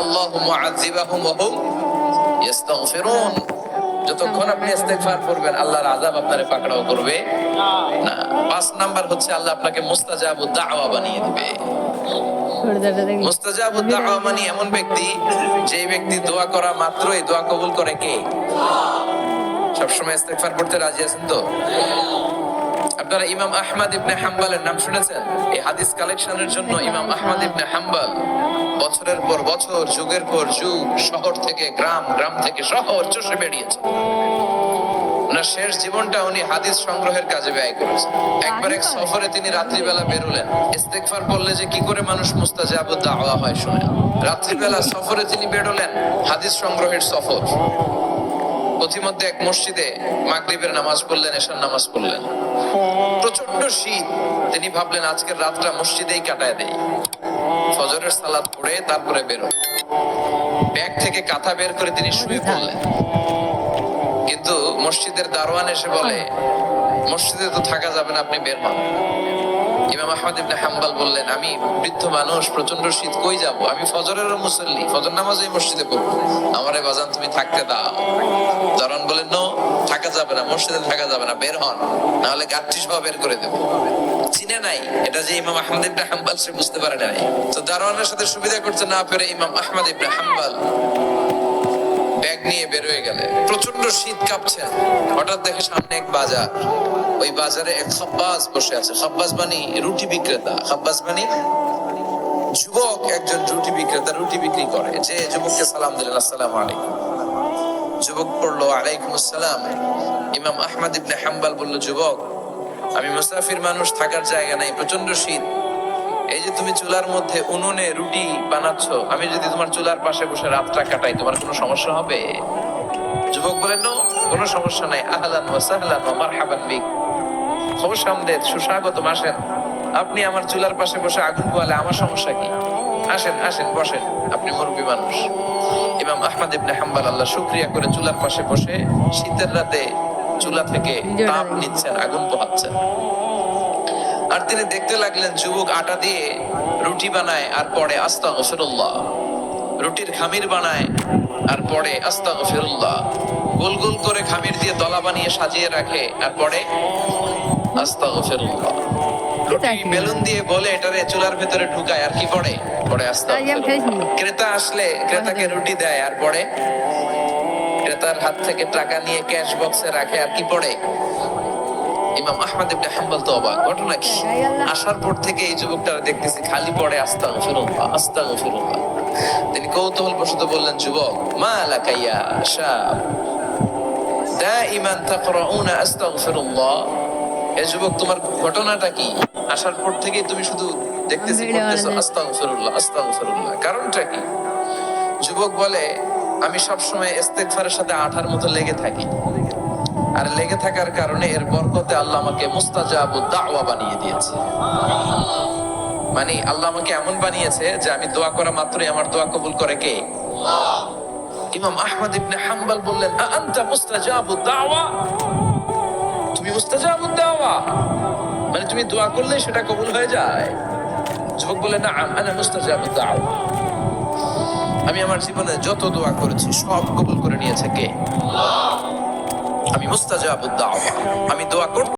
আল্লাহু মুআযিবাহুম ওয়া হুম ইস্তাগফিরুন। যতক্ষণ আপনি ইস্তেগফার করবেন আল্লাহর আযাব আপনারে পাকড়াও করবে না। 5 নাম্বার হচ্ছে আল্লাহ আপনাকে মুস্তাজাবুদ দাওয়া বানিয়ে দিবে। মুস্তাজাবুদ দাওয়া মানে এমন ব্যক্তি যে ব্যক্তি দোয়া করা মাত্রই দোয়া কবুল করে কে? সবসময় ইস্তেগফার করতে রাজি আছেন তো? আপনারা ইমাম আহমদ ইবনে হাম্বলের নাম শুনেছেন? এই হাদিস কালেকশনের জন্য ইমাম আহমদ ইবনে হাম্বল বছরের পর বছর, যুগের পর যুগ, শহর থেকে গ্রাম, গ্রাম থেকে শহর চষে বেরিয়েছে। ওনার শেষ জীবনটা উনি হাদিস সংগ্রহের কাজে ব্যয় করেছেন। একবার এক সফরে তিনি রাত্রিবেলা বেরোলেন। ইস্তেগফার বললে যে কি করে মানুষ মুস্তাজাবুদ দাওয়া হয় শুনেন। রাত্রিবেলা সফরে তিনি বেরোলেন, হাদিস সংগ্রহের সফর। পথিমধ্যে এক মসজিদে মাগরিবের নামাজ পড়লেন, এশার নামাজ পড়লেন। প্রচন্ড শীত। তিনি ভাবলেন আজকের রাতটা মসজিদেই কাটায় দেই। ফজরের সালাত পড়ে তারপরে বেরোন। ব্যাগ থেকে কাঁথা বের করে তিনি শুয়ে পড়লেন। কিন্তু মসজিদের দারোয়ান এসে বলে, মসজিদে তো থাকা যাবে না, আপনি বের হন। ইমাম আহমদ ইবনে হাম্বল বললেন, আমি বৃদ্ধ মানুষ, প্রচন্ড শীত, কই যাব? আমি ফজরেরও মুসল্লি, ফজর নামাজ এই মসজিদে পড়ব। আমারে বাজান তুমি থাকতে দাও। দারোয়ান বলেন, নো, থাকা যাবে না, মসজিদে থাকা যাবে না, বের হন, না হলে গাঠি সহ বের করে দেব। চিনে নাই এটা যে ইমাম আহমদ ইবনে হাম্বল, সে বুঝতে পারে নাই। তো দারোয়ানের সাথে সুবিধা করতে না পেরে ইমাম আহমদ ইবনে হাম্বল ব্যাগ নিয়ে বের হয়ে গেলেন। প্রচন্ড শীত, কাঁপছেন। হঠাৎ দেখে সামনে এক বাজার। ওই বাজারে এক খাব্বাস বসে আছে। খাব্বাস মানে রুটি বিক্রেতা। খাব্বাস মানে যুবক, একজন রুটি বিক্রেতা, রুটি বিক্রি করে। যে যুবককে সালাম দিলেন, আসসালামু আলাইকুম। যুবক পড়লো, আলাইকুম আসসালাম। ইমাম আহমদ ইবনে হাম্বল বলল, যুবক, আমি মুসাফির মানুষ, থাকার জায়গা নাই, প্রচন্ড শীত। এই যে তুমি চুলার মধ্যে উনুনে রুটি বানাচ্ছ, আমি যদি তোমার চুলার পাশে বসে রাতটা কাটাই, তোমার কোনো সমস্যা হবে? যুবক বলেন, নো, কোনো সমস্যা নাই। আহলান ওয়া সাহলান ওয়া মারহাবান বিক। খোশামদেদ, সুস্বাগতম, আসেন। আপনি আমার চুলার পাশে বসে আগুন পোয়ালে আমার সমস্যা কি? আসেন, আসেন, বসেন, আপনি মুরব্বী মানুষ। ইমাম আহমদ ইবনে হাম্বল আল্লাহ শুকরিয়া করে চুলার পাশে বসে শীতের রাতে চুলা থেকে তাপ নিচ্ছেন, আগুন পোহাচ্ছেন। আর তিনি দেখতে লাগলেন যুবক আটা দিয়ে রুটি বানায় আর পড়ে আস্তাগফিরুল্লাহ। রুটির খামির বানায় আর পড়ে আস্তাগফিরুল্লাহ। গোল গোল করে খামির দিয়ে দলা বানিয়ে সাজিয়ে রাখে আর পড়ে আস্তাগফিরুল্লাহ। রুটি বেলুন দিয়ে বলে এটারে চুলার ভেতরে ঢুকায় আর কি পড়ে? পড়ে আস্তাগফিরুল্লাহ। ক্রেতা আসলে ক্রেতাকে রুটি দেয় আর পড়ে, ক্রেতার হাত থেকে টাকা নিয়ে ক্যাশ বক্সে রাখে আর কি পড়ে? ইমাম আহমদ ইবনে হাম্বল তো অবাক, ঘটনা কি? আসার পর থেকে এই যুবকটার দেখতেছি খালি পড়ে আস্তাগফিরুল্লাহ, আস্তাগফিরুল্লাহ। তিনি কৌতূহল বশত বললেন, যুবক, মা লাকা ইয়া শাব দাইমান তাকরাউনা আস্তাগফিরুল্লাহ। এই যুবক, তোমার ঘটনাটা কি? আসার পর থেকে তুমি শুধু দেখতেছি পড়তেছো আস্তাগফিরুল্লাহ, আস্তাগফিরুল্লাহ, কারণটা কি? যুবক বলে, আমি সবসময় ইস্তেগফারের সাথে আঠার মতো লেগে থাকি। আর লেগে থাকার কারণে এর বরকতে আল্লাহ আমাকে মুস্তাজাবুদ দাওয়া বানিয়ে দিয়েছে। মানে আল্লাহ আমাকে এমন বানিয়েছে যে আমি দোয়া করা মাত্রই আমার দোয়া কবুল করে কে? আল্লাহ। ইমাম আহমদ ইবনে হাম্বল বললেন, আনতা মুস্তাজাবুদ দাওয়া? তুমি মুস্তাজাবুদ দাওয়া মানে তুমি দোয়া করলে সেটা কবুল হয়ে যায়? যুবক বলে, না, আনা মুস্তাজাবুদ দাওয়া। আমি আমার জীবনে যত দোয়া করেছি সব কবুল করে নিয়েছে কে? আল্লাহ। আমি মুস্তাজাবুদ দাওয়া, আমি দোয়া করতে